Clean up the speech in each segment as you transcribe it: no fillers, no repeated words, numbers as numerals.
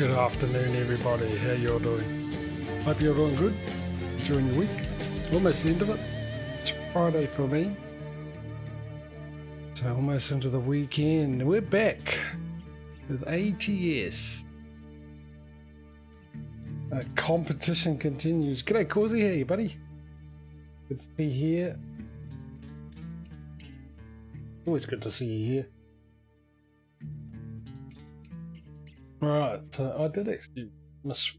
Good afternoon, everybody. How you all doing? Hope you're doing good. Enjoying your week. Almost the end of it. It's Friday for me. So almost into the weekend. We're back with ATS. Competition continues. G'day, Causey. How are you, buddy? Good to see you here. Always good to see you here. Right, so I did actually miss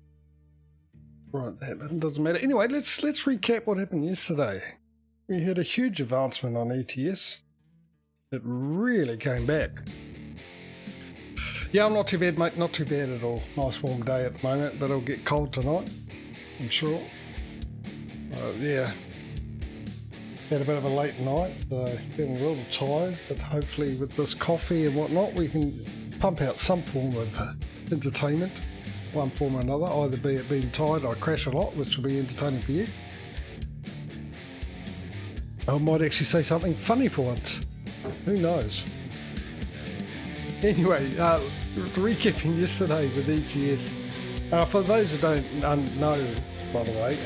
that, but it doesn't matter. Anyway, let's recap what happened yesterday. We had a huge advancement on ATS. It really came back. Yeah, I'm not too bad, mate. Not too bad at all. Nice warm day at the moment, but it'll get cold tonight, I'm sure. Yeah, had a bit of a late night, so feeling a little tired, but hopefully with this coffee and whatnot, we can pump out some form of entertainment, one form or another, either be it being tired, I crash a lot, which will be entertaining for you. I might actually say something funny for once. Who knows? Anyway, recapping yesterday with ETS. For those who don't know, by the way,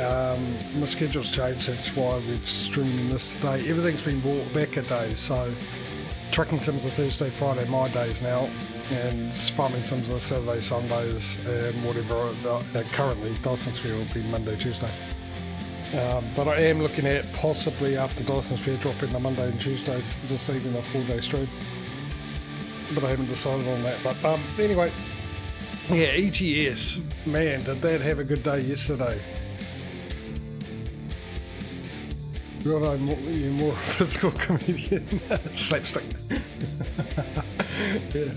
my schedule's changed, that's why we're streaming this today. Everything's been brought back a day, so Trucking Sims are Thursday, Friday, my days now, and Farming Sims are Saturday, Sundays, and whatever. Currently, Dyson's Fair will be Monday, Tuesday. But I am looking at possibly after Dyson's Fair dropping the Monday and Tuesdays, just even a 4-day stream. But I haven't decided on that. But anyway, yeah, ETS, man, did that have a good day yesterday. You're more a physical comedian. Slapstick. Yeah.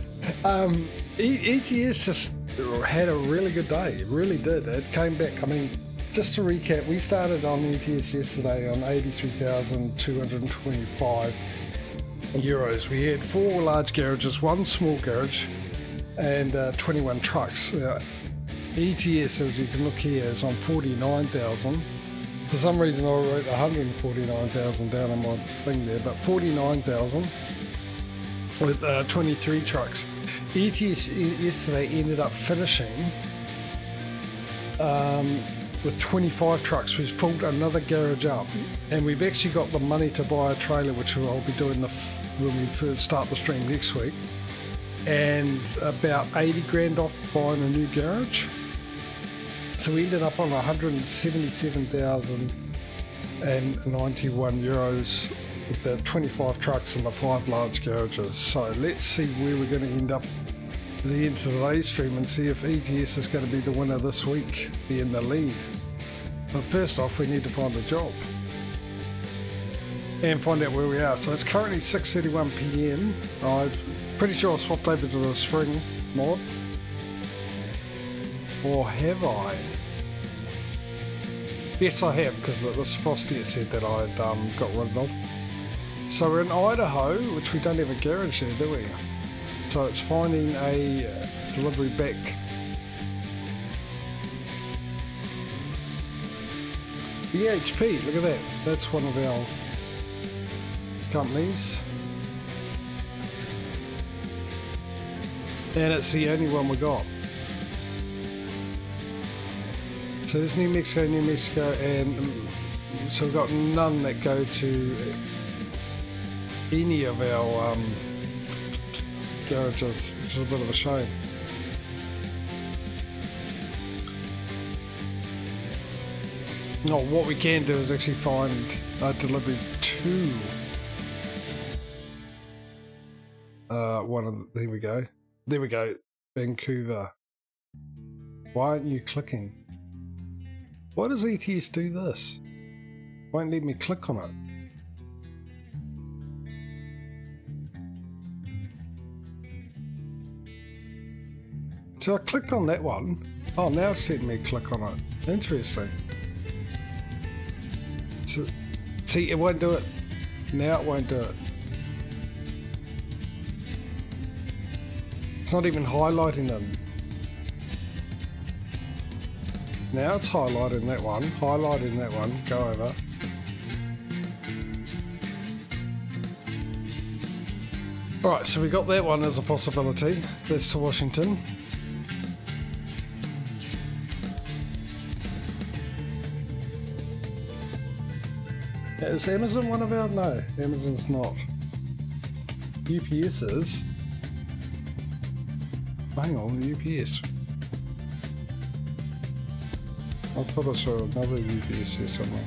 ETS just had a really good day. It really did. It came back. I mean, just to recap, we started on ETS yesterday on 83,225 euros. We had 4 large garages, 1 small garage, and 21 trucks. ETS, as you can look here, is on 49,000. For some reason I wrote 149,000 down on my thing there, but 49,000 with 23 trucks. ETS yesterday ended up finishing with 25 trucks. We've filled another garage up, and we've actually got the money to buy a trailer, which I'll be doing when we first start the stream next week, and about 80 grand off buying a new garage. So we ended up on 177,091 euros with the 25 trucks and the 5 large garages. So let's see where we're going to end up at the end of today's stream and see if ETS is going to be the winner this week, be in the lead. But first off, we need to find a job and find out where we are. So it's currently 6:31 PM. I'm pretty sure I swapped over to the spring mod. Or have I? Yes, I have, because this Frosty said that I'd got rid of. So we're in Idaho, which we don't have a garage there, do we? So it's finding a delivery back. BHP, look at that. That's one of our companies. And it's the only one we got. So there's New Mexico, and so we've got none that go to any of our garages, which is a bit of a shame. No, what we can do is actually find a delivery to one of the, there we go, Vancouver. Why aren't you clicking? Why does ETS do this? Won't let me click on it. So I clicked on that one. Oh, now it's letting me click on it. Interesting. So, see, it won't do it. Now it won't do it. It's not even highlighting them. Now it's highlighting that one, go over. Alright, so we got that one as a possibility. That's to Washington. Is Amazon one of our? No, Amazon's not. UPS is. Hang on, UPS. I thought I saw another UPS here somewhere.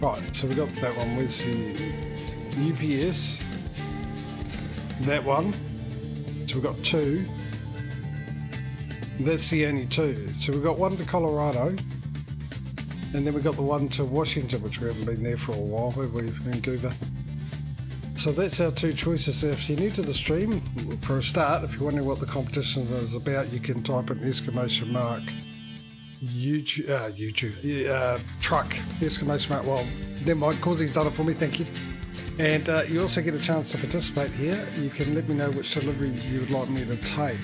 Right, so we got that one. Where's the UPS? That one. So we've got two. That's the only two. So we've got one to Colorado, and then we got the one to Washington, which we haven't been there for a while, have we, Vancouver? So that's our two choices. If you're new to the stream, for a start, if you're wondering what the competition is about, you can type in exclamation mark truck, exclamation mark. Well, never mind, Causy's done it for me, thank you. And you also get a chance to participate here. You can let me know which delivery you would like me to take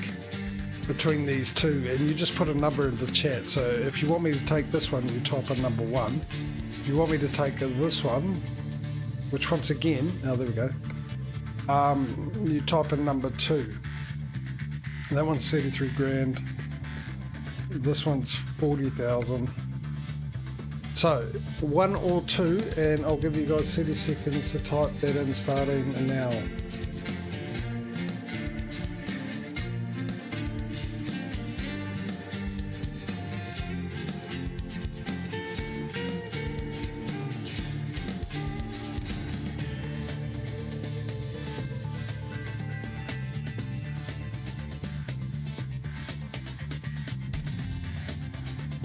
between these two, and you just put a number in the chat. So if you want me to take this one, you type in number 1. If you want me to take this one, which once again, oh there we go, you type in number 2. That one's 33 grand. This one's 40,000. So 1 or 2, and I'll give you guys 30 seconds to type that in starting now.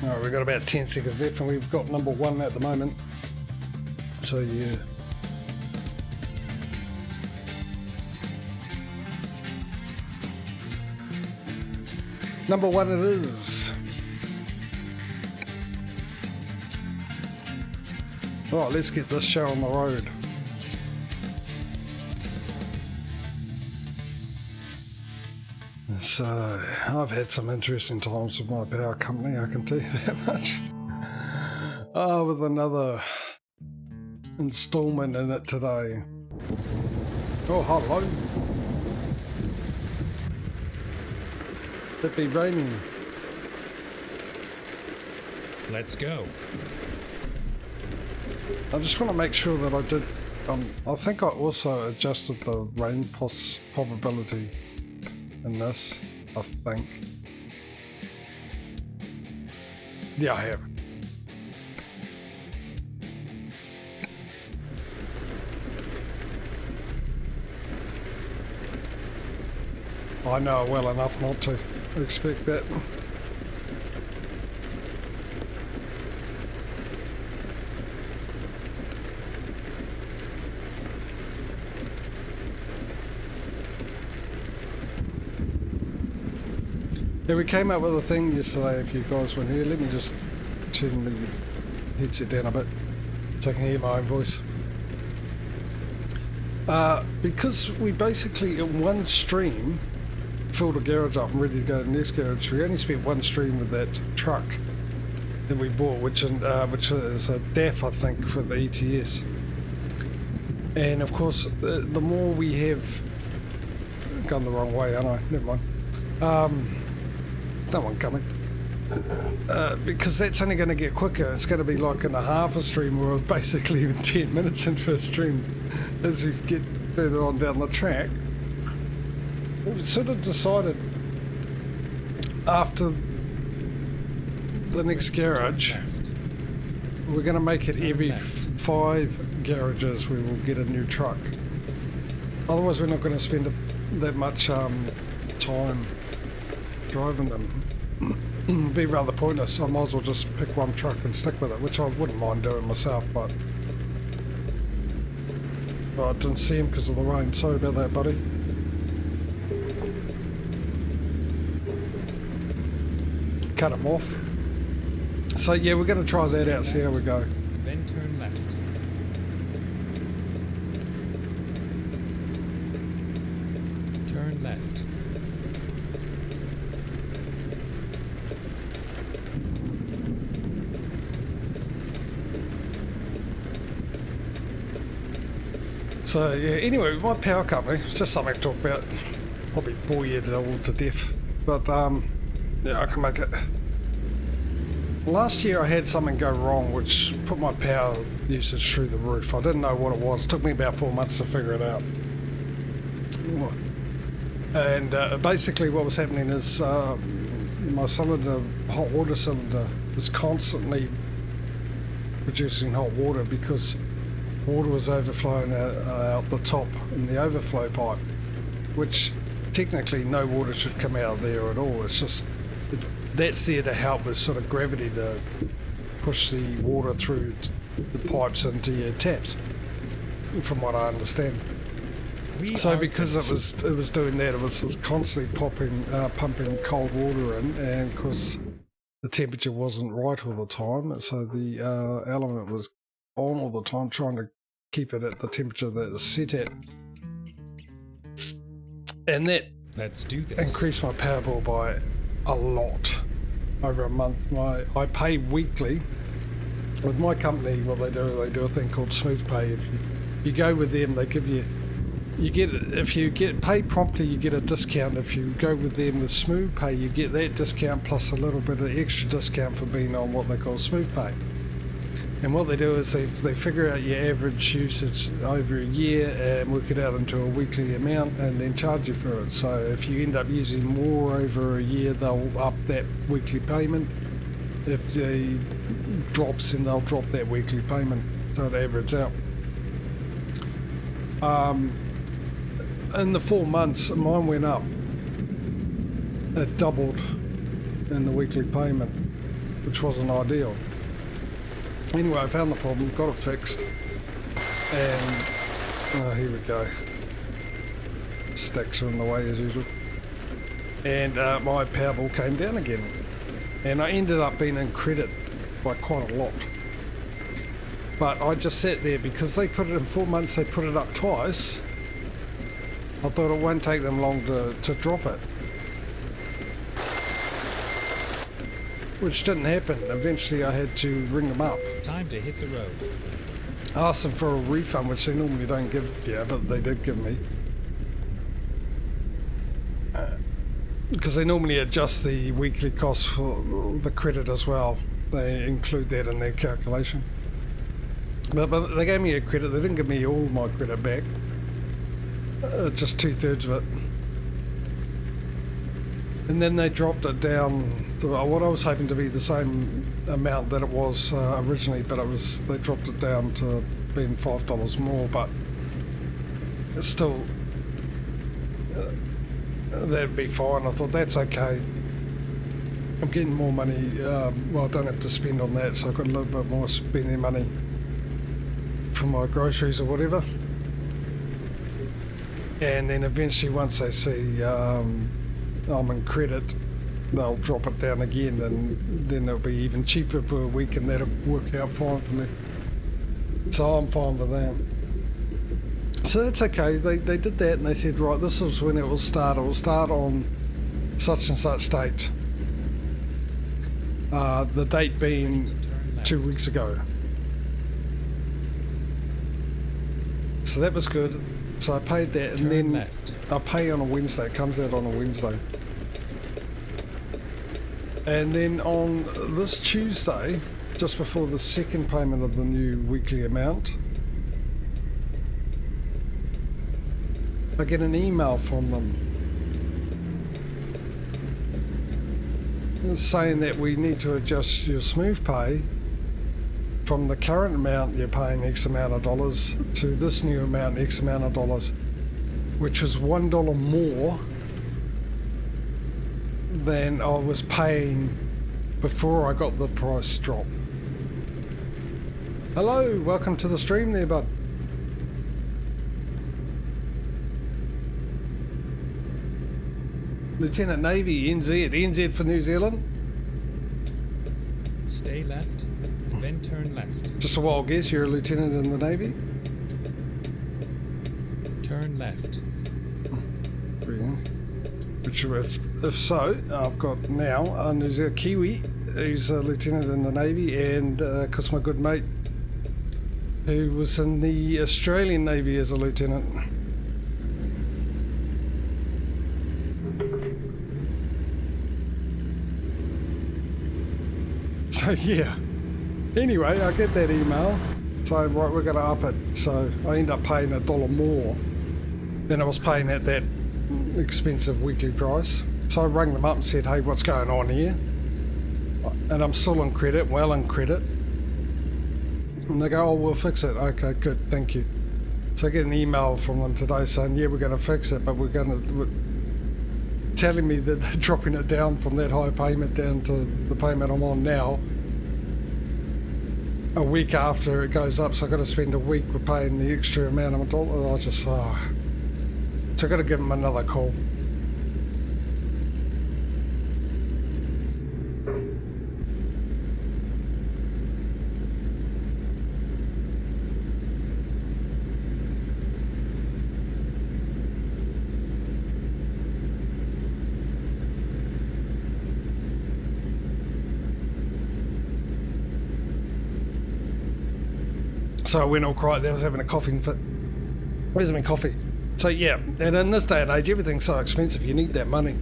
Alright, we've got about 10 seconds left, and we've got number 1 at the moment. So yeah. Number 1 it is. Alright, let's get this show on the road. So, I've had some interesting times with my power company, I can tell you that much. Oh, with another installment in it today. Oh, hello. It'd be raining. Let's go. I just want to make sure that I did, I think I also adjusted the rain probability in this, I think. Yeah, I have. I know well enough not to expect that. Yeah, we came up with a thing yesterday, if you guys weren't here. Let me just turn the headset down a bit so I can hear my own voice. Because we basically, in one stream, filled a garage up and ready to go to the next garage. We only spent one stream with that truck that we bought, which is a DAF, I think, for the ATS. And of course, the more we have... Gone the wrong way, aren't I? Never mind. No one coming. Because that's only going to get quicker. It's going to be like in a half a stream, or basically even 10 minutes into a stream as we get further on down the track. We sort of decided after the next garage, we're going to make it every 5 garages we will get a new truck. Otherwise we're not going to spend that much time driving them. It'd be rather pointless. I might as well just pick one truck and stick with it, which I wouldn't mind doing myself, but I didn't see him because of the rain. Sorry about that, buddy. Cut him off. So yeah, we're going to try that out, see how we go. Then turn left. Turn left. So yeah, anyway, my power company, it's just something to talk about. probably bore you all to death, but yeah, I can make it. Last year I had something go wrong which put my power usage through the roof. I didn't know what it was. It took me about 4 months to figure it out. And basically what was happening is my cylinder, hot water cylinder, was constantly producing hot water because water was overflowing out the top in the overflow pipe, which technically no water should come out of there at all. It's just that's there to help with sort of gravity to push the water through the pipes into your taps, from what I understand. So because it was doing that, it was constantly pumping cold water in, and because the temperature wasn't right all the time, so the element was on all the time, trying to keep it at the temperature that it's set at, and that increased my power bill by a lot over a month. I pay weekly with my company. What they do a thing called smooth pay. If you go with them, they give you get, if you get paid promptly, you get a discount. If you go with them with smooth pay, you get that discount plus a little bit of extra discount for being on what they call smooth pay. And what they do is they figure out your average usage over a year and work it out into a weekly amount and then charge you for it. So if you end up using more over a year, they'll up that weekly payment. If it drops, then they'll drop that weekly payment, so it averages out. In the 4 months, mine went up. It doubled in the weekly payment, which wasn't ideal. Anyway, I found the problem, got it fixed, and here we go. Stacks are in the way as usual. And my power bill came down again, and I ended up being in credit by quite a lot. But I just sat there because they put it in 4 months. They put it up twice. I thought it won't take them long to drop it, which didn't happen. Eventually I had to ring them up. Time to hit the road. Ask them for a refund, which they normally don't give you, but they did give me. Because they normally adjust the weekly cost for the credit as well. They include that in their calculation. But they gave me a credit. They didn't give me all my credit back. Just 2/3 of it. And then they dropped it down to what I was hoping to be the same amount that it was originally, but they dropped it down to being $5 more, but it's still, that'd be fine. I thought that's okay. I'm getting more money, well, I don't have to spend on that, so I've got a little bit more spending money for my groceries or whatever. And then eventually once they see I'm in credit, they'll drop it down again, and then it'll be even cheaper per week, and that'll work out fine for me. So I'm fine with that. So that's okay. They did that, and they said, right, this is when it will start. It will start on such and such date. The date being 2 weeks ago. So that was good. So I paid that, and then I pay on a Wednesday. It comes out on a Wednesday. And then on this Tuesday, just before the second payment of the new weekly amount, I get an email from them saying that we need to adjust your smooth pay from the current amount you're paying X amount of dollars to this new amount X amount of dollars, which is $1 more than I was paying before I got the price drop. Hello, welcome to the stream there, bud. Lieutenant Navy, NZ for New Zealand. Stay left, then turn left. Just a wild guess, you're a lieutenant in the Navy? Turn left. Which, if so, I've got now a New Zealand Kiwi who's a lieutenant in the Navy, and because my good mate who was in the Australian Navy as a lieutenant. So yeah. Anyway, I get that email saying, right, we're going to up it. So I end up paying $1 more than I was paying at that expensive weekly price. So I rang them up and said, hey, what's going on here? And I'm still in credit, well in credit. And they go, oh, we'll fix it. Okay, good, thank you. So I get an email from them today saying, yeah, we're going to fix it, but we're telling me that they're dropping it down from that high payment down to the payment I'm on now a week after it goes up. So I've got to spend a week with paying the extra amount of $1. I just, so I've got to give them another call. So I went all quiet there, I was having a coughing fit. Where's my coffee? So yeah, and in this day and age, everything's so expensive, you need that money.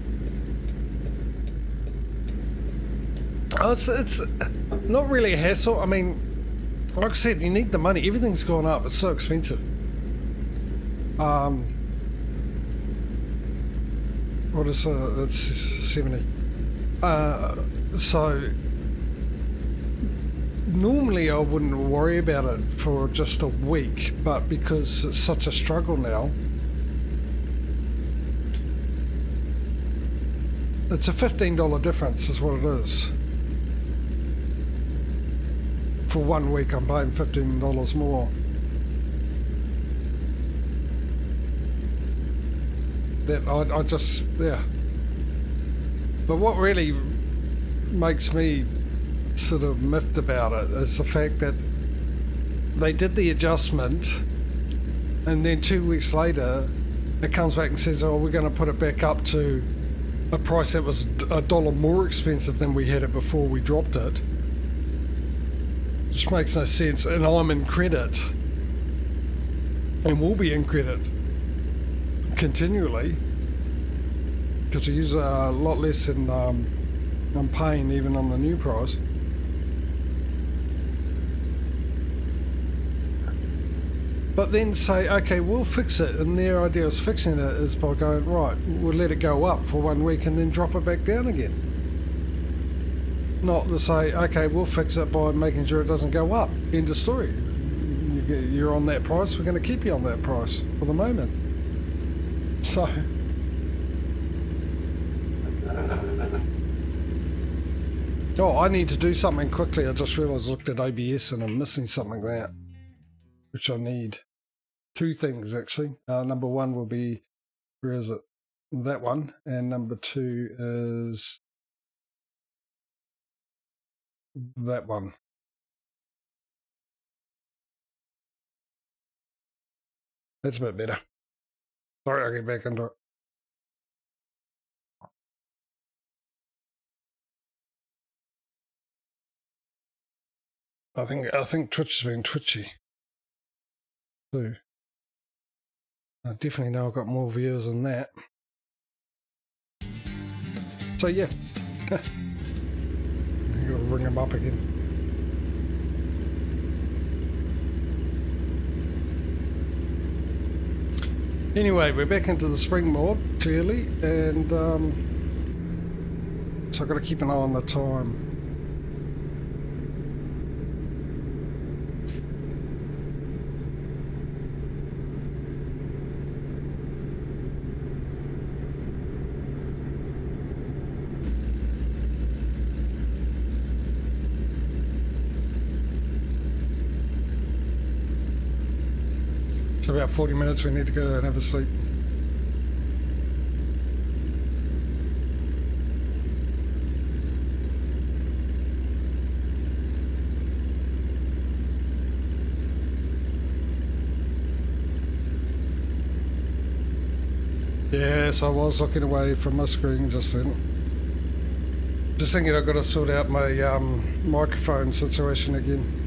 Oh, it's not really a hassle. I mean, like I said, you need the money. Everything's gone up, it's so expensive. What is it's 70. So normally I wouldn't worry about it for just a week, but because it's such a struggle now, it's a $15 difference is what it is. For 1 week I'm paying $15 more. That I just, yeah. But what really makes me sort of miffed about it is the fact that they did the adjustment and then 2 weeks later it comes back and says, oh, we're going to put it back up to a price that was $1 more expensive than we had it before we dropped it. Just makes no sense. And I'm in credit and will be in credit continually because I use a lot less than I'm paying even on the new price. But then say, okay, we'll fix it, and their idea of fixing it is by going, right, we'll let it go up for 1 week and then drop it back down again. Not to say, okay, we'll fix it by making sure it doesn't go up. End of story. You're on that price, we're going to keep you on that price for the moment. So... oh, I need to do something quickly. I just realised I looked at ABS and I'm missing something there, which I need. 2 things actually. Number 1 will be, where is it? That one. And number 2 is that one. That's a bit better. Sorry, I'll get back into it. I think Twitch has been twitchy too. I definitely know I've got more viewers than that. So yeah, you gotta ring them up again. Anyway, we're back into the spring mod clearly, and so I've got to keep an eye on the time. So about 40 minutes we need to go and have a sleep. Yes, I was looking away from my screen just then. Just thinking I've got to sort out my microphone situation again.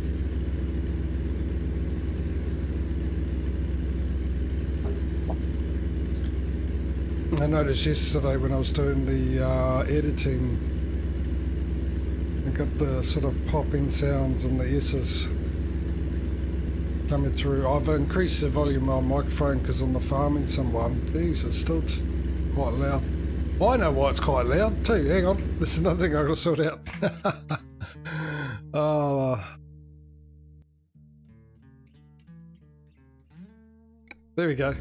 I noticed yesterday when I was doing the editing, got the sort of popping sounds and the S's coming through. I've increased the volume on my microphone because I'm farming someone. Geez, it's still quite loud. I know why it's quite loud too. Hang on, this is another thing I've got to sort out. Oh, there we go.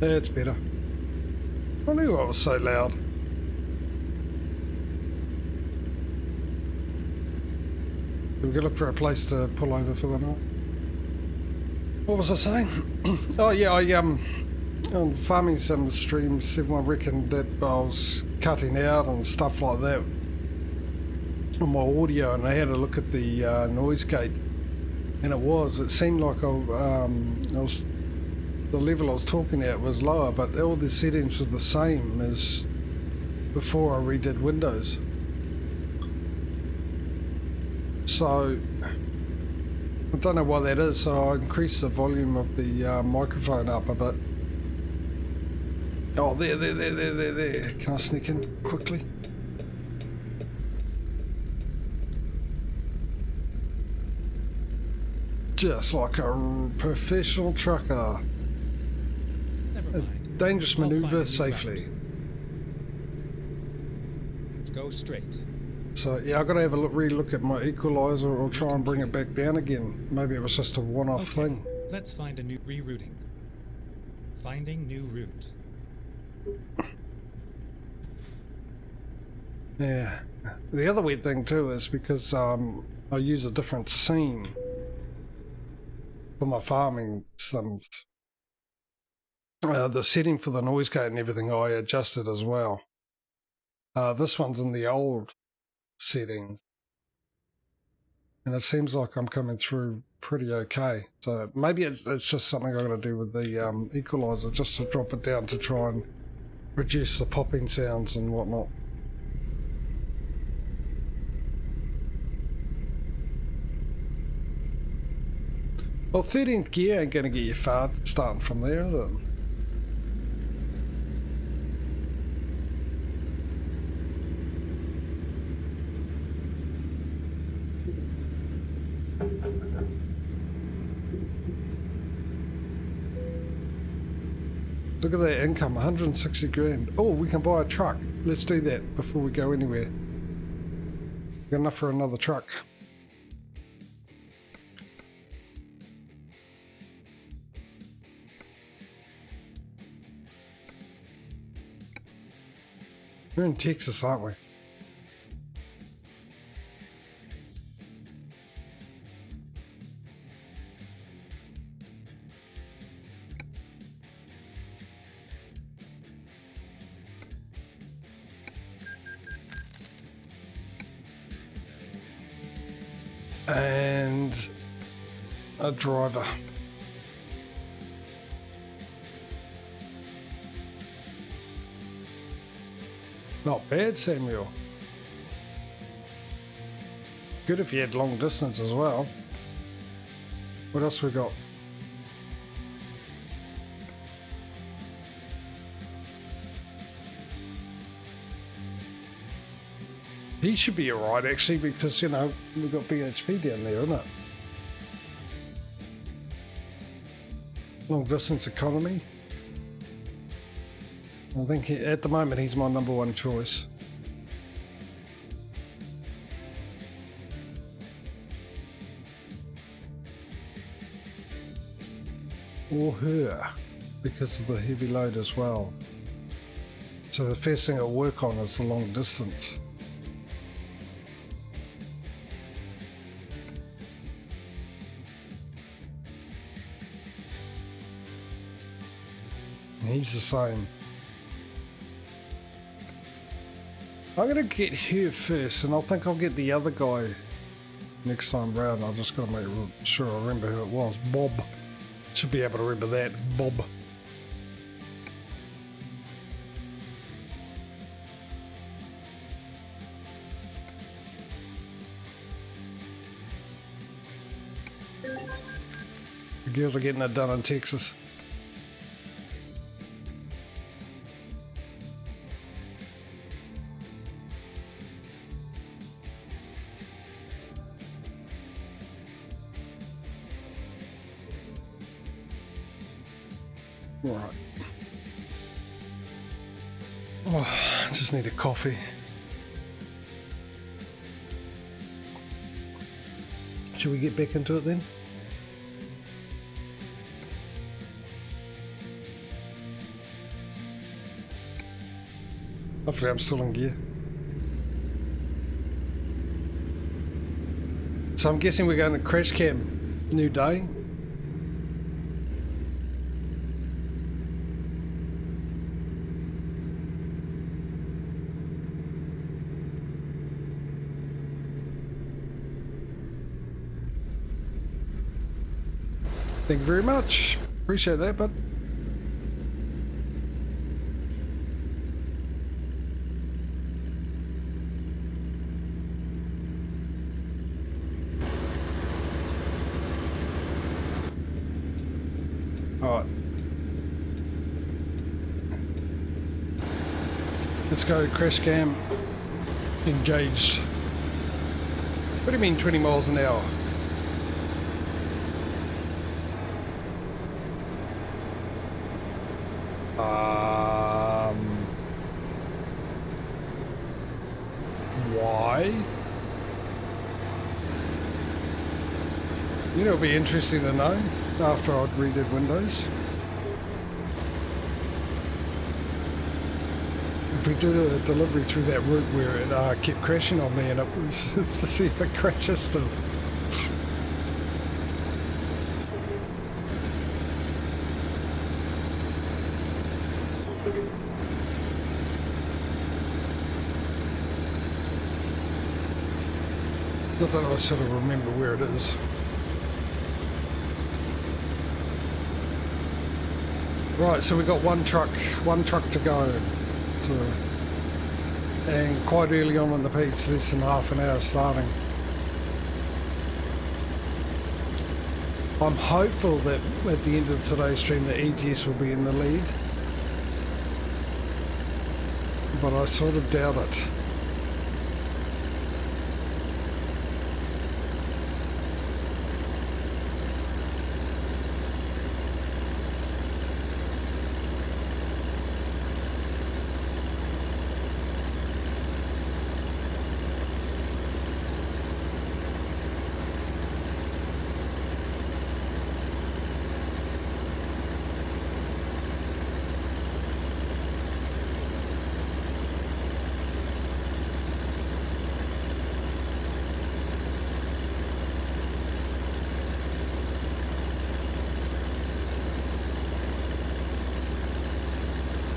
That's better. I knew I was so loud. We're gonna look for a place to pull over for the night. What was I saying? Oh yeah, I'm farming some streams. Everyone reckoned that I was cutting out and stuff like that on my audio, and I had a look at the noise gate, and it seemed like the level I was talking at was lower, but all the settings were the same as before I redid Windows. So I don't know why that is, so I increased the volume of the microphone up a bit. Oh, there. Can I sneak in quickly? Just like a professional trucker. Never mind. Dangerous I'll find a maneuver new safely. route. Let's go straight. So yeah, I've got to have a re-look at my equalizer or try and bring it back down again. Maybe it was just a one-off thing. Let's find a new rerouting. Finding new route. Yeah. The other weird thing too is because I use a different scene for my farming sims. The setting for the noise gate and everything I adjusted as well. This one's in the old settings, and it seems like I'm coming through pretty okay. So maybe it's just something I'm going to do with the equalizer, just to drop it down to try and reduce the popping sounds and whatnot. Well, 13th gear ain't going to get you far starting from there, is it? Look at that income, 160 grand. Oh, we can buy a truck. Let's do that before we go anywhere. Got enough for another truck. We're in Texas, aren't we? And a driver. Not bad, Samuel. Good if you had long distance as well. What else we got? He should be alright actually, because you know we've got BHP down there, isn't it? Long distance economy. I think at the moment he's my number one choice. Or her, because of the heavy load as well. So the first thing I'll work on is the long distance. He's the same. I'm gonna get her first, and I think I'll get the other guy next time round. I've just got to make sure I remember who it was. Bob. Should be able to remember that. Bob. The girls are getting it done in Texas. Right. Oh, I just need a coffee. Should we get back into it then? Hopefully I'm still in gear. So I'm guessing we're going to crash cam. New day. Thank you very much. Appreciate that, bud. Alright. Let's go, crash cam. Engaged. What do you mean 20 miles an hour? Why? You know, it'll be interesting to know after I'd redid Windows. If we did a delivery through that route where it kept crashing on me, and it was to see if it crashes still. Not that I sort of remember where it is. Right, so we got one truck to go. And quite early on in the piece, less than half an hour starting. I'm hopeful that at the end of today's stream the ATS will be in the lead. But I sort of doubt it.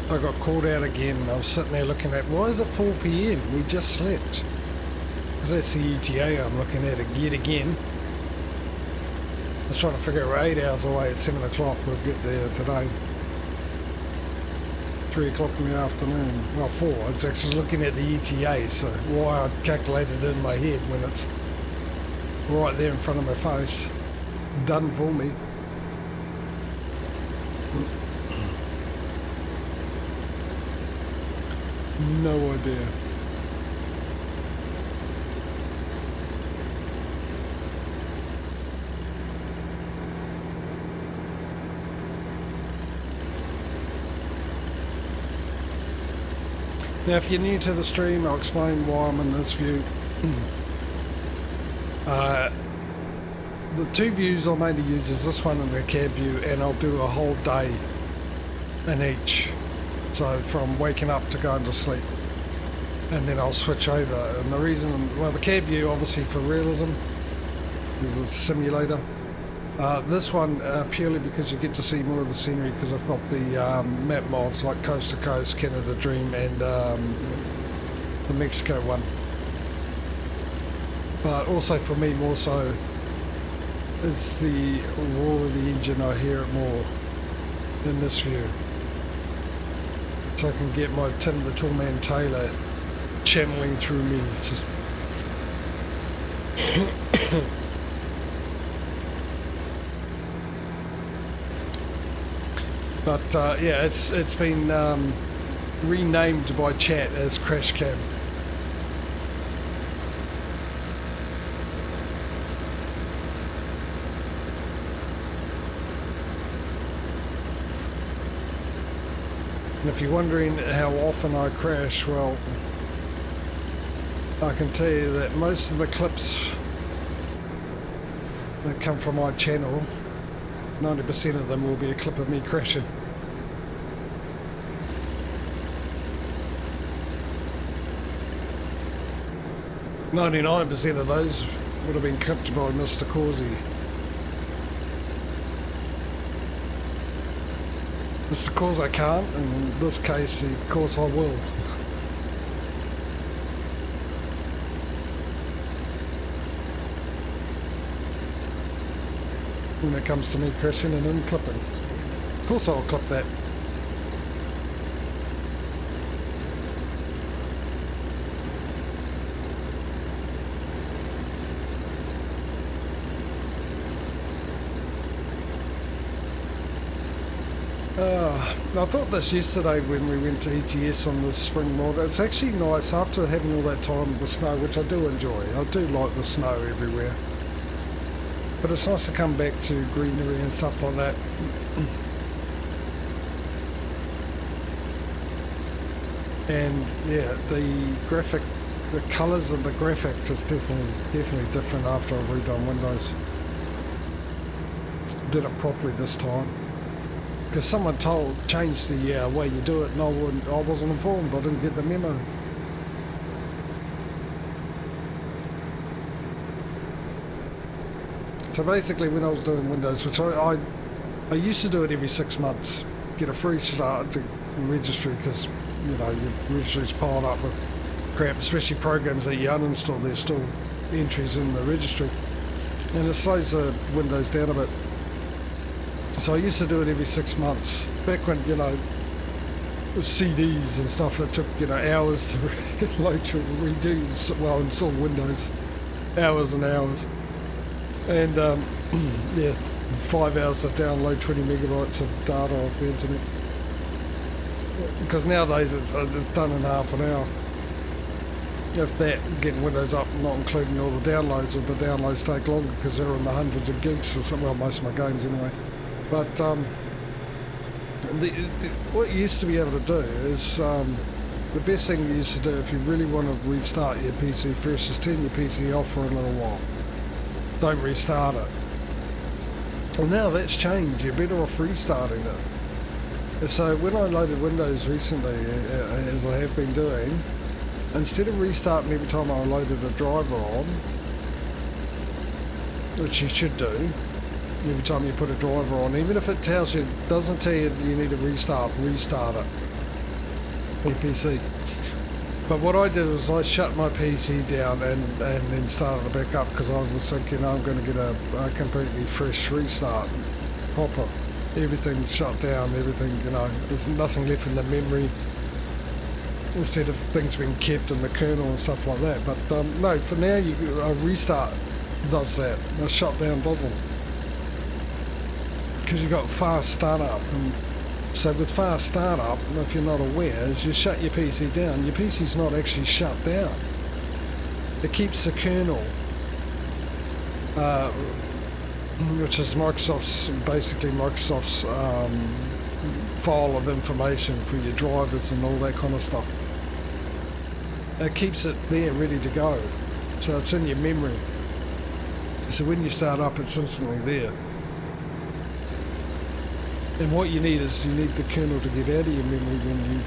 I got called out again. I was sitting there looking at, why is it 4 PM? We just slept. Because that's the ETA I'm looking at yet again. I was trying to figure out we're 8 hours away at 7 o'clock. We'll get there today. 3 o'clock in the afternoon. Well, 4. I was actually looking at the ETA, so why I calculated it in my head when it's right there in front of my face. Done for me. No idea. Now, if you're new to the stream, I'll explain why I'm in this view. The two views I'll mainly use is this one and the cab view, and I'll do a whole day in each. So from waking up to going to sleep, and then I'll switch over. And the reason, well, the cab view obviously for realism is a simulator. This one purely because you get to see more of the scenery, because I've got the map mods like Coast to Coast, Canada Dream, and the Mexico one. But also for me more so is the roar of the engine. I hear it more in this view. So I can get my Tim the Toolman Taylor channeling through me. But yeah, it's been renamed by chat as Crash Cam. And if you're wondering how often I crash, well, I can tell you that most of the clips that come from my channel, 90% of them will be a clip of me crashing. "99% of those would have been clipped by Mr. Causey. Mr. Cause I can't, and in this case, of course I will. When it comes to me crashing and unclipping. Of course I'll clip that. I thought this yesterday when we went to ATS on the spring mortar. It's actually nice after having all that time with the snow, which I do enjoy. I do like the snow everywhere. But it's nice to come back to greenery and stuff like that. And yeah, the colours of the graphics is definitely different after I've redone Windows. Did it properly this time. Because someone changed the way you do it, and I wasn't informed. I didn't get the memo. So basically, when I was doing Windows, which I used to do it every 6 months, get a free start to registry, because you know your registry's piled up with crap, especially programs that you uninstall. There's still entries in the registry, and it slows the Windows down a bit. So I used to do it every 6 months, back when, you know, with CDs and stuff that took, you know, hours to load to redo, well, install Windows, hours and hours. And yeah, 5 hours to download 20 megabytes of data off the internet. Because nowadays it's done in half an hour. If that, getting Windows up, not including all the downloads, or the downloads take longer because they're in the hundreds of gigs or something, well, most of my games anyway. But what you used to be able to do is, the best thing you used to do if you really want to restart your PC first is turn your PC off for a little while. Don't restart it. Well, now that's changed. You're better off restarting it. So when I loaded Windows recently, as I have been doing, instead of restarting every time I loaded a driver on, which you should do, every time you put a driver on, even if it doesn't tell you you need to restart it, your PC. But what I did was I shut my PC down and then started it back up, because I was thinking I'm going to get a completely fresh restart, proper. Everything shut down, everything, you know, there's nothing left in the memory, instead of things being kept in the kernel and stuff like that. But no, for now a restart does that, a shutdown doesn't. Because you've got fast startup, and so with fast startup, if you're not aware, is you shut your PC down. Your PC's not actually shut down. It keeps the kernel, which is basically Microsoft's file of information for your drivers and all that kind of stuff. It keeps it there ready to go, so it's in your memory. So when you start up, it's instantly there. And what you need is the kernel to get out of your memory when you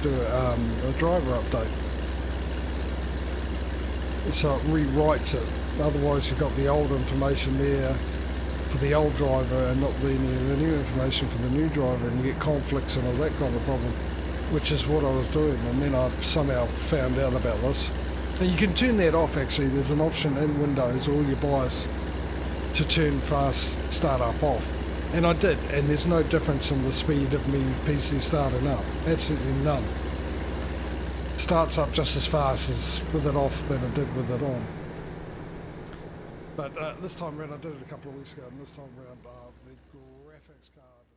do a driver update. So it rewrites it. Otherwise you've got the old information there for the old driver and not the new information for the new driver, and you get conflicts and all that kind of problem, which is what I was doing. And then I somehow found out about this. And you can turn that off actually. There's an option in Windows or your BIOS to turn fast startup off. And I did, and there's no difference in the speed of me PC starting up. Absolutely none. Starts up just as fast as with it off than it did with it on. But this time around, I did it a couple of weeks ago, and this time around the graphics card